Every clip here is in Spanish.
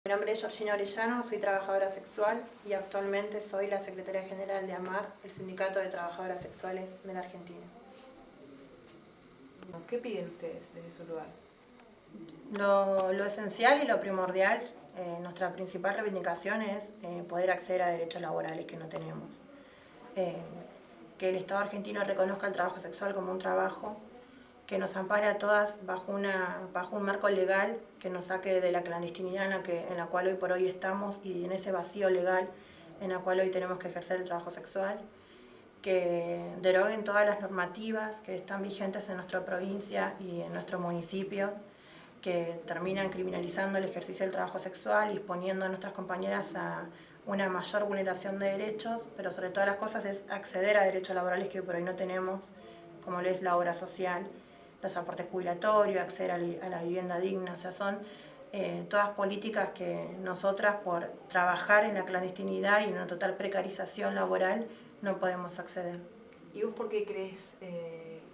Mi nombre es Georgina Orellano, soy trabajadora sexual y actualmente soy la secretaria general de AMAR, el Sindicato de Trabajadoras Sexuales de la Argentina. ¿Qué piden ustedes desde su lugar? Lo esencial y lo primordial, nuestra principal reivindicación es poder acceder a derechos laborales que no tenemos. Que el Estado argentino reconozca el trabajo sexual como un trabajo, que nos ampare a todas bajo un marco legal que nos saque de la clandestinidad en la cual hoy por hoy estamos y en ese vacío legal en la cual hoy tenemos que ejercer el trabajo sexual, que deroguen todas las normativas que están vigentes en nuestra provincia y en nuestro municipio, que terminan criminalizando el ejercicio del trabajo sexual y exponiendo a nuestras compañeras a una mayor vulneración de derechos, pero sobre todas las cosas es acceder a derechos laborales que hoy por hoy no tenemos, como lo es la obra social, los aportes jubilatorios, acceder a la vivienda digna. O sea, son todas políticas que nosotras, por trabajar en la clandestinidad y en una total precarización laboral, no podemos acceder. ¿Y vos por qué crees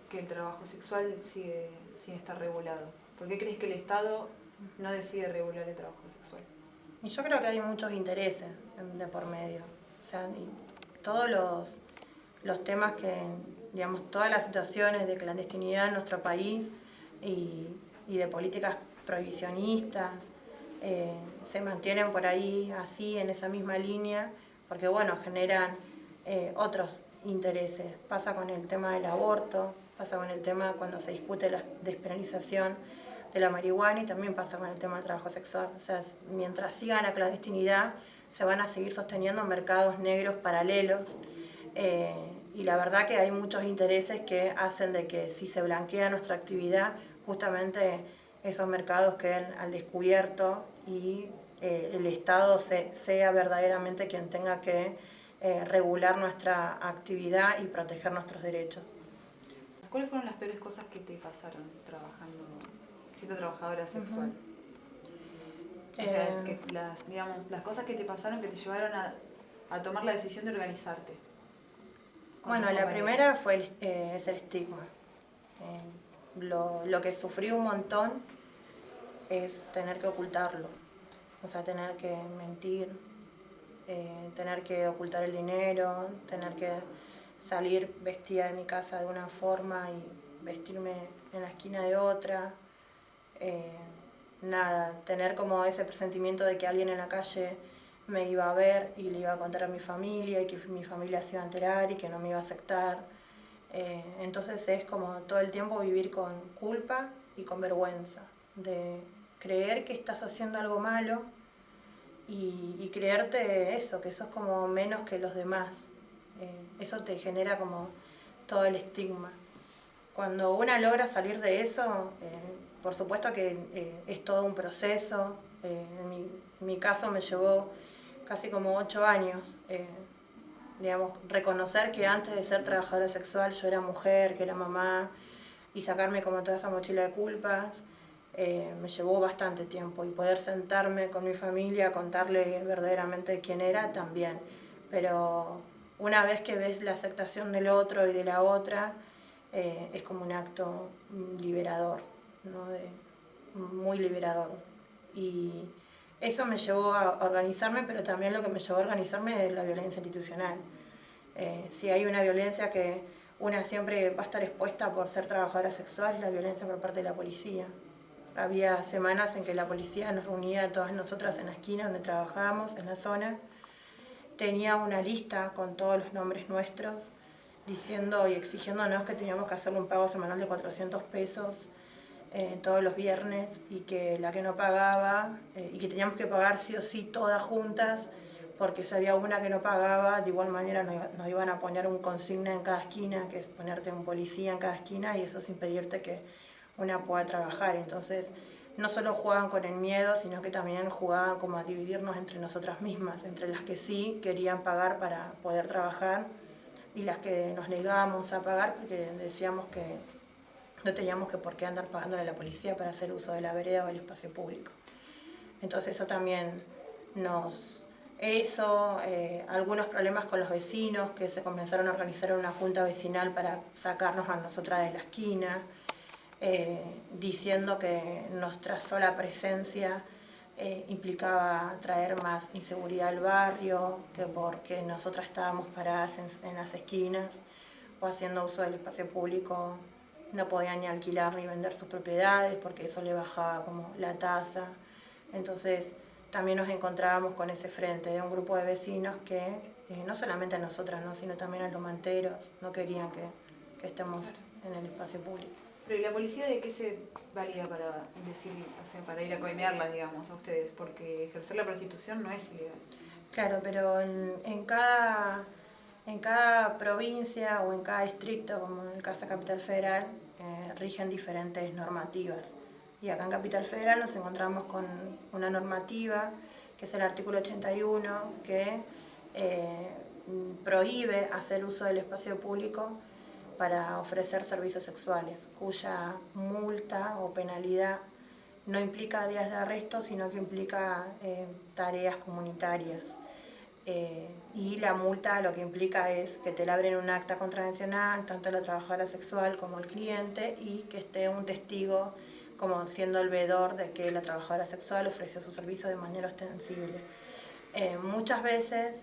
que el trabajo sexual sigue sin estar regulado? ¿Por qué crees que el Estado no decide regular el trabajo sexual? Y yo creo que hay muchos intereses de por medio. O sea, y todos los temas que, digamos, todas las situaciones de clandestinidad en nuestro país y de políticas prohibicionistas se mantienen por ahí así, en esa misma línea, porque bueno, generan otros intereses. Pasa con el tema del aborto, pasa con el tema cuando se discute la despenalización de la marihuana y también pasa con el tema del trabajo sexual. O sea, mientras siga la clandestinidad, se van a seguir sosteniendo mercados negros paralelos y la verdad que hay muchos intereses que hacen de que si se blanquea nuestra actividad, justamente esos mercados queden al descubierto y el Estado sea verdaderamente quien tenga que regular nuestra actividad y proteger nuestros derechos. ¿Cuáles fueron las peores cosas que te pasaron siendo trabajadora sexual? O sea, las cosas que te pasaron que te llevaron a tomar la decisión de organizarte. Bueno, la primera es el estigma. Lo que sufrí un montón es tener que ocultarlo, o sea, tener que mentir, tener que ocultar el dinero, tener que salir vestida de mi casa de una forma y vestirme en la esquina de otra. Tener como ese presentimiento de que alguien en la calle me iba a ver y le iba a contar a mi familia y que mi familia se iba a enterar y que no me iba a aceptar. Entonces es como todo el tiempo vivir con culpa y con vergüenza, de creer que estás haciendo algo malo y creerte eso, que sos como menos que los demás. Eso te genera como todo el estigma. Cuando una logra salir de eso, por supuesto que es todo un proceso. En mi caso me llevó casi como 8 años, digamos, reconocer que antes de ser trabajadora sexual yo era mujer, que era mamá, y sacarme como toda esa mochila de culpas, me llevó bastante tiempo, y poder sentarme con mi familia, contarle verdaderamente quién era también. Pero una vez que ves la aceptación del otro y de la otra, es como un acto liberador, ¿no? Muy liberador. Y eso me llevó a organizarme, pero también lo que me llevó a organizarme es la violencia institucional. Si hay una violencia que una siempre va a estar expuesta por ser trabajadora sexual, es la violencia por parte de la policía. Había semanas en que la policía nos reunía a todas nosotras en la esquina donde trabajábamos, en la zona. Tenía una lista con todos los nombres nuestros, diciendo y exigiéndonos que teníamos que hacerle un pago semanal de 400 pesos todos los viernes, y que la que no pagaba, y que teníamos que pagar sí o sí todas juntas, porque si había una que no pagaba, de igual manera nos iban a poner un consigna en cada esquina, que es ponerte un policía en cada esquina, y eso es impedirte que una pueda trabajar. Entonces no solo jugaban con el miedo, sino que también jugaban como a dividirnos entre nosotras mismas, entre las que sí querían pagar para poder trabajar y las que nos negábamos a pagar porque decíamos que no teníamos que por qué andar pagándole a la policía para hacer uso de la vereda o del espacio público. Entonces eso también algunos problemas con los vecinos que se comenzaron a organizar en una junta vecinal para sacarnos a nosotras de la esquina, diciendo que nuestra sola presencia implicaba traer más inseguridad al barrio, que porque nosotras estábamos paradas en las esquinas o haciendo uso del espacio público no podían ni alquilar ni vender sus propiedades porque eso le bajaba como la tasa. Entonces también nos encontrábamos con ese frente de un grupo de vecinos que no solamente a nosotras, ¿no? sino también a los manteros no querían que estemos en el espacio público. Pero ¿y la policía de qué se valía para decir, o sea, para ir a coimearlas, digamos, a ustedes? Porque ejercer la prostitución no es ilegal. Claro, pero en cada provincia o en cada distrito, como en el caso de Capital Federal, rigen diferentes normativas. Y acá en Capital Federal nos encontramos con una normativa, que es el artículo 81, que prohíbe hacer uso del espacio público para ofrecer servicios sexuales, cuya multa o penalidad no implica días de arresto, sino que implica tareas comunitarias. Y la multa lo que implica es que te labren un acta contravencional, tanto la trabajadora sexual como el cliente, y que esté un testigo como siendo el veedor de que la trabajadora sexual ofreció su servicio de manera ostensible. Muchas veces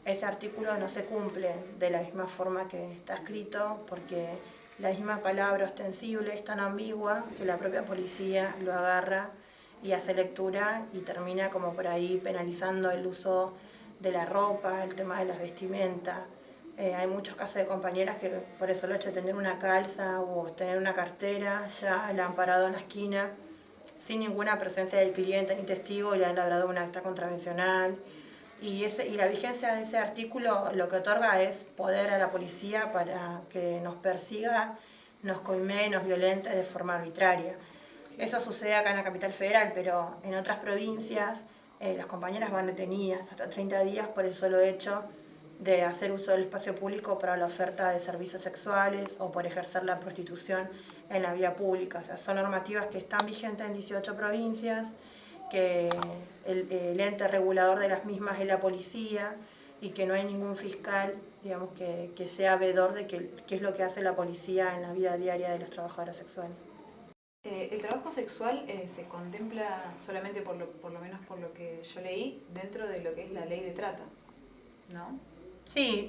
ese artículo no se cumple de la misma forma que está escrito, porque la misma palabra ostensible es tan ambigua que la propia policía lo agarra y hace lectura y termina como por ahí penalizando el uso de la ropa, el tema de las vestimentas. Hay muchos casos de compañeras que por eso el hecho de tener una calza o tener una cartera ya la han parado en la esquina sin ninguna presencia del cliente ni testigo y le han labrado un acta contravencional. Y la vigencia de ese artículo lo que otorga es poder a la policía para que nos persiga, nos coimee, nos violente de forma arbitraria. Eso sucede acá en la Capital Federal, pero en otras provincias las compañeras van detenidas hasta 30 días por el solo hecho de hacer uso del espacio público para la oferta de servicios sexuales o por ejercer la prostitución en la vía pública. O sea, son normativas que están vigentes en 18 provincias, que el ente regulador de las mismas es la policía y que no hay ningún fiscal, digamos, que sea veedor de qué es lo que hace la policía en la vida diaria de las trabajadoras sexuales. El trabajo sexual se contempla solamente, por lo menos por lo que yo leí, dentro de lo que es la ley de trata, ¿no? Sí,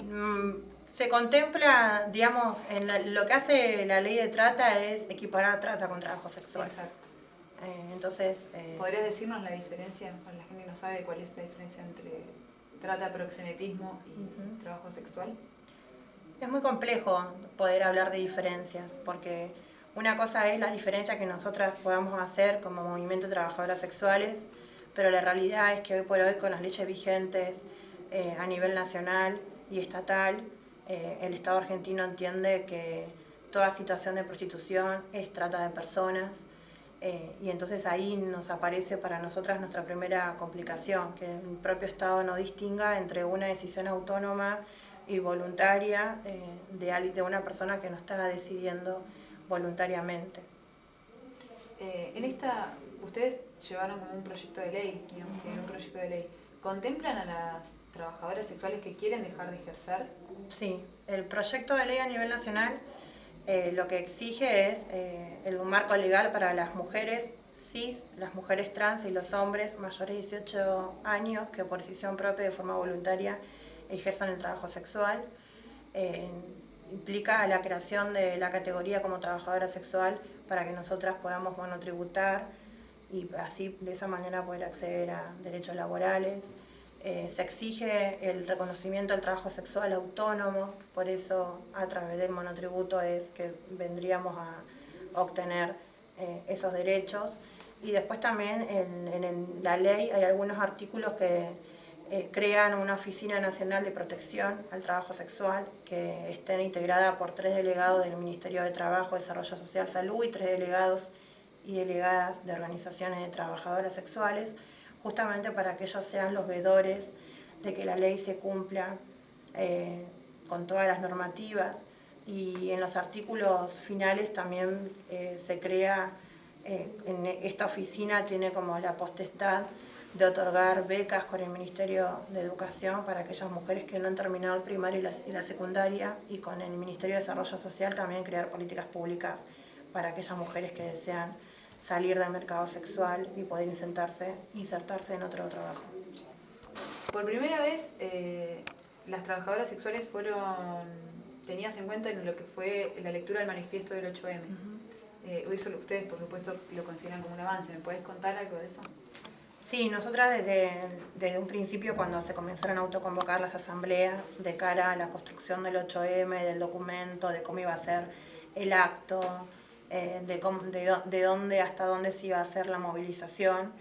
se contempla, digamos, lo que hace la ley de trata es equiparar trata con trabajo sexual. Exacto. Entonces, ¿podrías decirnos la diferencia, para la gente que no sabe cuál es la diferencia entre trata, proxenetismo y trabajo sexual? Es muy complejo poder hablar de diferencias, porque una cosa es la diferencia que nosotras podamos hacer como movimiento de trabajadoras sexuales, pero la realidad es que hoy por hoy con las leyes vigentes a nivel nacional y estatal, el Estado argentino entiende que toda situación de prostitución es trata de personas, y entonces ahí nos aparece para nosotras nuestra primera complicación, que el propio Estado no distinga entre una decisión autónoma y voluntaria de una persona que no está decidiendo voluntariamente. Ustedes llevaron como un proyecto de ley, digamos, tienen un proyecto de ley. ¿Contemplan a las trabajadoras sexuales que quieren dejar de ejercer? Sí, el proyecto de ley a nivel nacional lo que exige es un marco legal para las mujeres cis, las mujeres trans y los hombres mayores de 18 años que por decisión propia y de forma voluntaria ejerzan el trabajo sexual. Implica la creación de la categoría como trabajadora sexual para que nosotras podamos monotributar y así de esa manera poder acceder a derechos laborales. Se exige el reconocimiento del trabajo sexual autónomo, por eso a través del monotributo es que vendríamos a obtener esos derechos. Y después también en la ley hay algunos artículos que crean una Oficina Nacional de Protección al Trabajo Sexual que esté integrada por 3 delegados del Ministerio de Trabajo, Desarrollo Social, Salud y 3 delegados y delegadas de organizaciones de trabajadoras sexuales, justamente para que ellos sean los veedores de que la ley se cumpla con todas las normativas. Y en los artículos finales también se crea, esta oficina tiene como la potestad de otorgar becas con el Ministerio de Educación para aquellas mujeres que no han terminado el primario y la secundaria, y con el Ministerio de Desarrollo Social también crear políticas públicas para aquellas mujeres que desean salir del mercado sexual y poder insertarse en otro trabajo. Por primera vez, las trabajadoras sexuales tenidas en cuenta en lo que fue la lectura del manifiesto del 8M. Eso ustedes, por supuesto, lo consideran como un avance. ¿Me podés contar algo de eso? Sí, nosotras desde un principio, cuando se comenzaron a autoconvocar las asambleas de cara a la construcción del 8M, del documento, de cómo iba a ser el acto, de dónde hasta dónde se iba a hacer la movilización,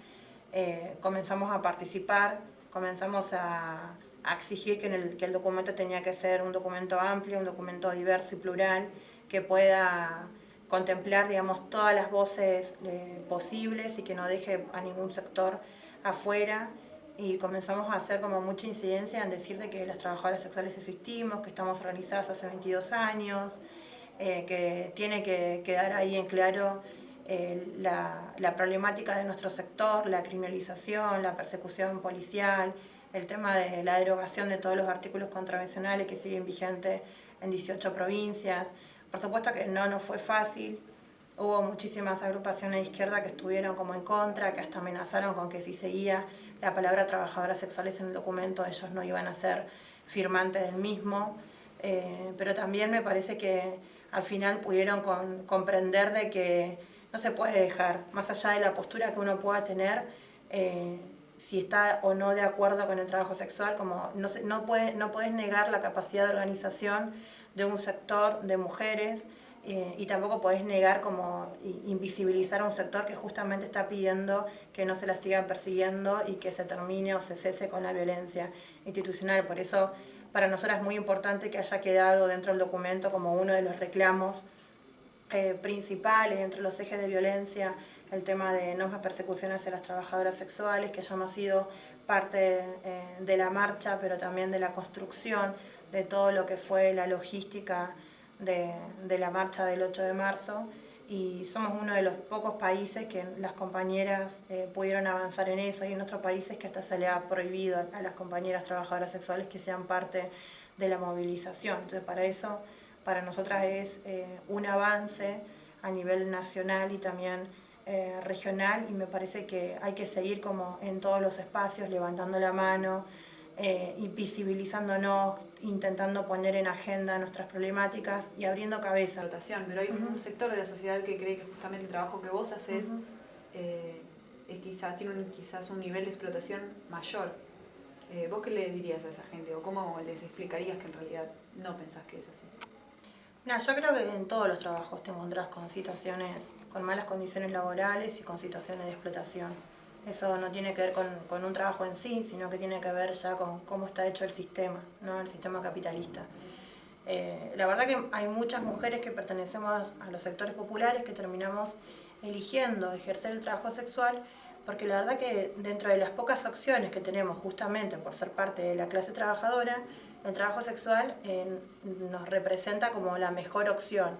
comenzamos a participar, comenzamos a exigir que el documento tenía que ser un documento amplio, un documento diverso y plural, que pueda contemplar, digamos, todas las voces posibles y que no deje a ningún sector afuera, y comenzamos a hacer como mucha incidencia en decir de que las trabajadoras sexuales existimos, que estamos organizadas hace 22 años, que tiene que quedar ahí en claro la problemática de nuestro sector, la criminalización, la persecución policial, el tema de la derogación de todos los artículos contravencionales que siguen vigentes en 18 provincias. Por supuesto que no nos fue fácil, hubo muchísimas agrupaciones de izquierda que estuvieron como en contra, que hasta amenazaron con que si seguía la palabra trabajadoras sexuales en el documento ellos no iban a ser firmantes del mismo, pero también me parece que al final pudieron comprender de que no se puede dejar, más allá de la postura que uno pueda tener, si está o no de acuerdo con el trabajo sexual, como no puedes negar la capacidad de organización de un sector de mujeres, y tampoco podés negar como invisibilizar a un sector que justamente está pidiendo que no se la sigan persiguiendo y que se termine o se cese con la violencia institucional. Por eso para nosotras es muy importante que haya quedado dentro del documento como uno de los reclamos principales dentro de los ejes de violencia, el tema de no más persecución hacia las trabajadoras sexuales, que hayamos sido parte de la marcha, pero también de la construcción de todo lo que fue la logística de la marcha del 8 de marzo, y somos uno de los pocos países que las compañeras pudieron avanzar en eso. Hay en otros países que hasta se le ha prohibido a las compañeras trabajadoras sexuales que sean parte de la movilización. Entonces para nosotras es un avance a nivel nacional y también regional, y me parece que hay que seguir como en todos los espacios levantando la mano y visibilizándonos, intentando poner en agenda nuestras problemáticas y abriendo cabeza. Pero hay un sector de la sociedad que cree que justamente el trabajo que vos haces tiene quizás un nivel de explotación mayor. ¿Vos qué le dirías a esa gente o cómo les explicarías que en realidad no pensás que es así? No, yo creo que en todos los trabajos te encontrás con situaciones, con malas condiciones laborales y con situaciones de explotación. Eso no tiene que ver con un trabajo en sí, sino que tiene que ver ya con cómo está hecho el sistema, ¿no? El sistema capitalista. La verdad que hay muchas mujeres que pertenecemos a los sectores populares que terminamos eligiendo ejercer el trabajo sexual, porque la verdad que dentro de las pocas opciones que tenemos justamente por ser parte de la clase trabajadora, el trabajo sexual nos representa como la mejor opción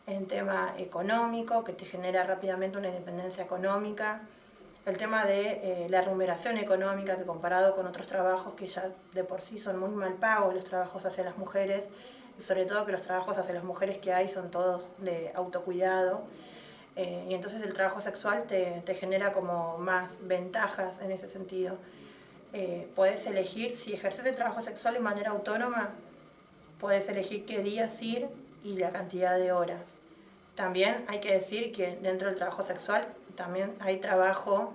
en tema económico, que te genera rápidamente una independencia económica, el tema de la remuneración económica, que comparado con otros trabajos que ya de por sí son muy mal pagos, los trabajos hacia las mujeres, y sobre todo que los trabajos hacia las mujeres que hay son todos de autocuidado, y entonces el trabajo sexual te genera como más ventajas en ese sentido. Podés elegir, si ejerces el trabajo sexual de manera autónoma, podés elegir qué días ir y la cantidad de horas. También hay que decir que dentro del trabajo sexual también hay trabajo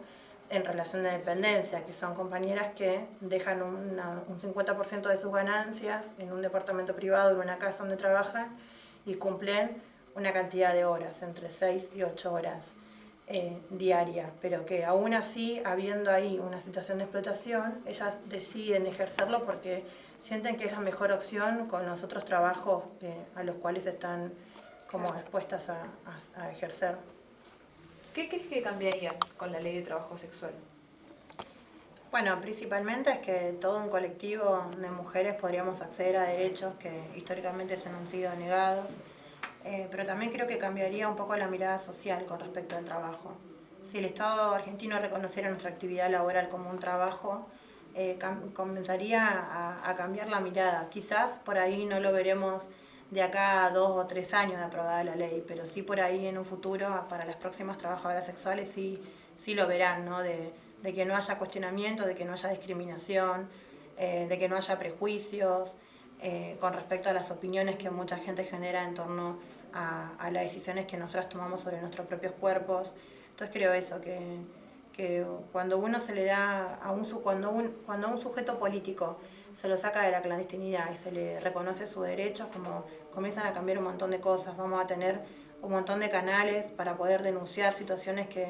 en relación de dependencia, que son compañeras que dejan un 50% de sus ganancias en un departamento privado, en una casa donde trabajan, y cumplen una cantidad de horas, entre 6 y 8 horas diarias, pero que aún así, habiendo ahí una situación de explotación, ellas deciden ejercerlo porque sienten que es la mejor opción con los otros trabajos a los cuales están como expuestas a ejercer. ¿Qué crees que cambiaría con la ley de trabajo sexual? Bueno, principalmente es que todo un colectivo de mujeres podríamos acceder a derechos que históricamente se nos han sido negados, pero también creo que cambiaría un poco la mirada social con respecto al trabajo. Si el Estado argentino reconociera nuestra actividad laboral como un trabajo, comenzaría a cambiar la mirada. Quizás por ahí no lo veremos de acá a 2 o 3 años de aprobada la ley, pero sí por ahí en un futuro, para las próximas trabajadoras sexuales, sí lo verán, ¿no? De que no haya cuestionamiento, de que no haya discriminación, de que no haya prejuicios con respecto a las opiniones que mucha gente genera en torno a las decisiones que nosotras tomamos sobre nuestros propios cuerpos. Entonces creo eso, que cuando uno se le da cuando a un sujeto político se lo saca de la clandestinidad y se le reconoce sus derechos, como comienzan a cambiar un montón de cosas. Vamos a tener un montón de canales para poder denunciar situaciones que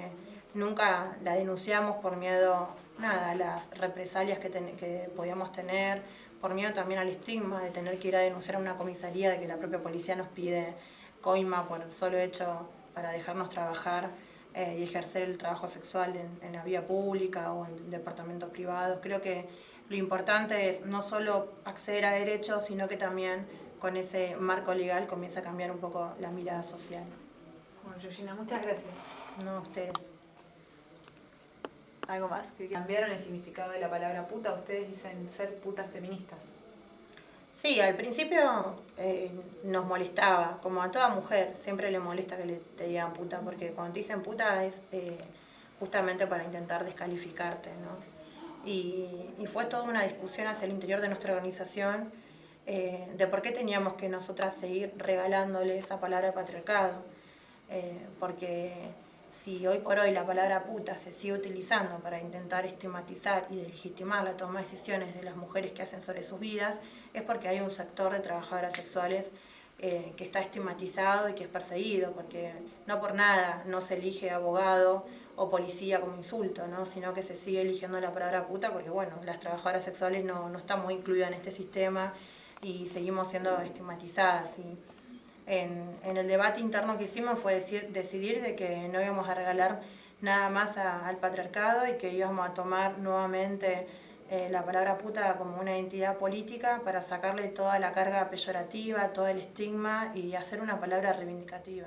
nunca las denunciamos por miedo a las represalias que podíamos tener, por miedo también al estigma de tener que ir a denunciar a una comisaría, de que la propia policía nos pide coima por el solo hecho para dejarnos trabajar y ejercer el trabajo sexual en la vía pública o en departamentos privados. Creo que lo importante es no solo acceder a derechos, sino que también con ese marco legal comienza a cambiar un poco la mirada social. Bueno, Georgina, muchas gracias. No, ustedes. ¿Algo más? ¿Que cambiaron el significado de la palabra puta? Ustedes dicen ser putas feministas. Sí, al principio nos molestaba, como a toda mujer, siempre le molesta que te digan puta, porque cuando te dicen puta es justamente para intentar descalificarte, ¿no? Y fue toda una discusión hacia el interior de nuestra organización de por qué teníamos que nosotras seguir regalándole esa palabra patriarcado, porque si hoy por hoy la palabra puta se sigue utilizando para intentar estigmatizar y delegitimar la toma de decisiones de las mujeres que hacen sobre sus vidas, es porque hay un sector de trabajadoras sexuales que está estigmatizado y que es perseguido, porque no por nada no se elige abogado o policía como insulto, ¿no? Sino que se sigue eligiendo la palabra puta porque, bueno, las trabajadoras sexuales no estamos incluidas en este sistema y seguimos siendo estigmatizadas. Y en el debate interno que hicimos fue decidir de que no íbamos a regalar nada más al patriarcado y que íbamos a tomar nuevamente la palabra puta como una identidad política para sacarle toda la carga peyorativa, todo el estigma y hacer una palabra reivindicativa.